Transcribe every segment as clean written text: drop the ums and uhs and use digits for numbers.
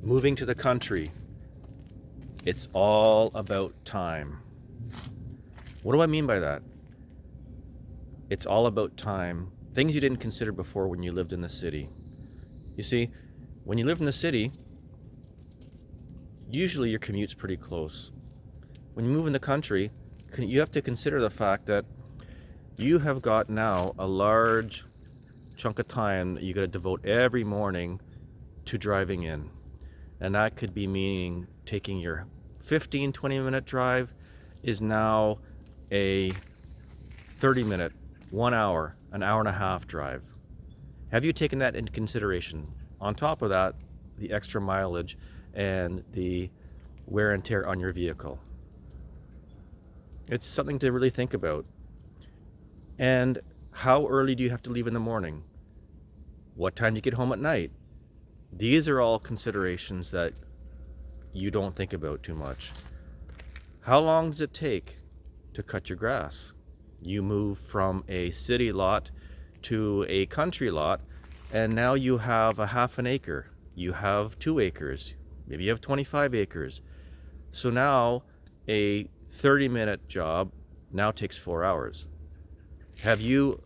moving to the country, it's all about time. What do I mean by that? It's all about time. Things you didn't consider before when you lived in the city. You see, when you live in the city, usually your commute's pretty close. When you move in the country, you have to consider the fact that you have got now a large chunk of time that you got to devote every morning to driving in. And that could be meaning taking your 15-20 minute drive is now a 30-minute, 1 hour, an hour and a half drive. Have you taken that into consideration? On top of that, the extra mileage and the wear and tear on your vehicle. It's something to really think about. And how early do you have to leave in the morning? What time do you get home at night? These are all considerations that you don't think about too much. How long does it take to cut your grass? You move from a city lot to a country lot, and now you have a half an acre. You have 2 acres. Maybe you have 25 acres. So now a 30-minute job now takes 4 hours. Have you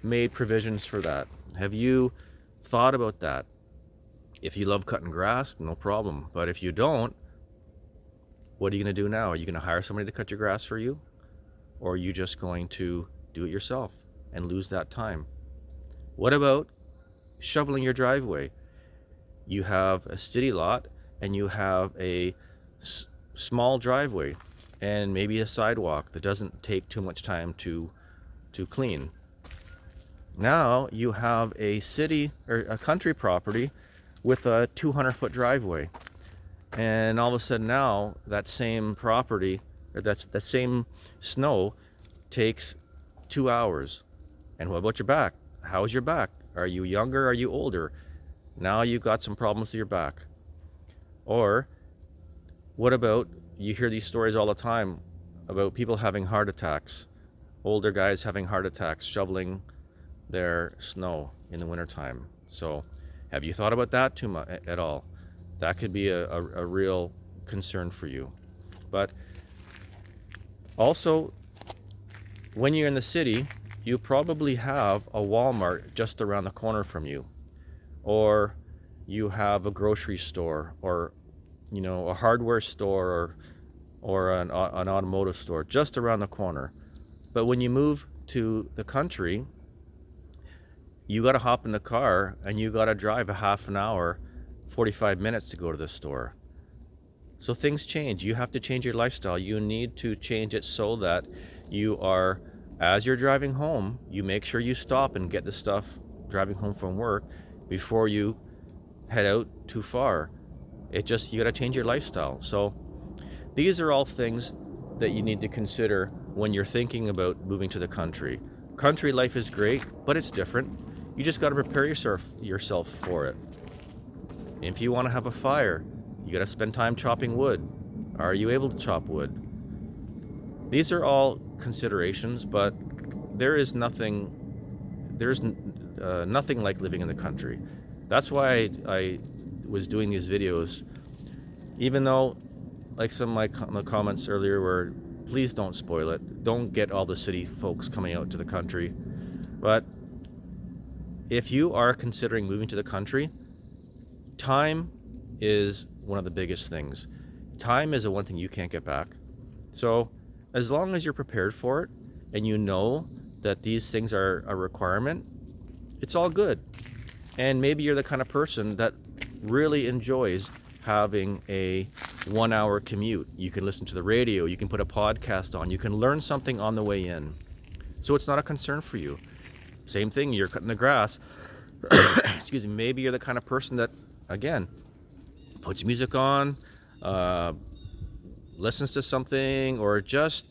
made provisions for that? Have you thought about that? If you love cutting grass, no problem. But if you don't, what are you going to do now? Are you going to hire somebody to cut your grass for you? Or are you just going to do it yourself and lose that time? What about shoveling your driveway? You have a city lot and you have a small driveway and maybe a sidewalk that doesn't take too much time to clean. Now you have a city or a country property with a 200-foot driveway, and all of a sudden now that same property or that same snow takes 2 hours. And what about your back? How's your back? Are you younger? Are you older? Now you've got some problems with your back. Or what about, you hear these stories all the time about people having heart attacks, older guys having heart attacks shoveling their snow in the wintertime. So have you thought about that too much at all? That could be a real concern for you. But also, when you're in the city, you probably have a Walmart just around the corner from you, or you have a grocery store, or a hardware store, or an automotive store just around the corner. But when you move to the country, you got to hop in the car and you got to drive a half an hour, 45 minutes to go to the store. So things change. You have to change your lifestyle. You need to change it so that you are, as you're driving home, you make sure you stop and get the stuff driving home from work before you head out too far. You got to change your lifestyle. So these are all things that you need to consider when you're thinking about moving to the country. Country life is great, but it's different. You just got to prepare yourself for it. If you want to have a fire, you got to spend time chopping wood. Are you able to chop wood? These are all considerations, but there's nothing like living in the country. That's why I was doing these videos, even though, like some of my comments earlier were, please don't spoil it. Don't get all the city folks coming out to the country. But if you are considering moving to the country, time is one of the biggest things. Time is the one thing you can't get back. So as long as you're prepared for it and you know that these things are a requirement, it's all good. And maybe you're the kind of person that really enjoys having a 1 hour commute. You can listen to the radio, you can put a podcast on, you can learn something on the way in. So it's not a concern for you. Same thing, you're cutting the grass. Excuse me, maybe you're the kind of person that, again, puts music on, listens to something, or just,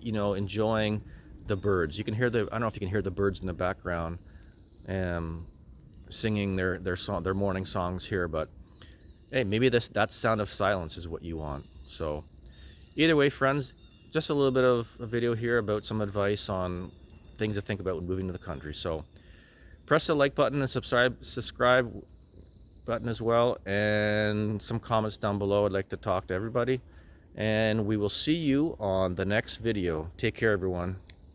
enjoying the birds. You can hear I don't know if you can hear the birds in the background singing their morning songs here, but hey, maybe that sound of silence is what you want. So either way, friends, just a little bit of a video here about some advice on things to think about when moving to the country. So press the like button and subscribe button as well, and some comments down below. I'd like to talk to everybody, and we will see you on the next video. Take care, everyone.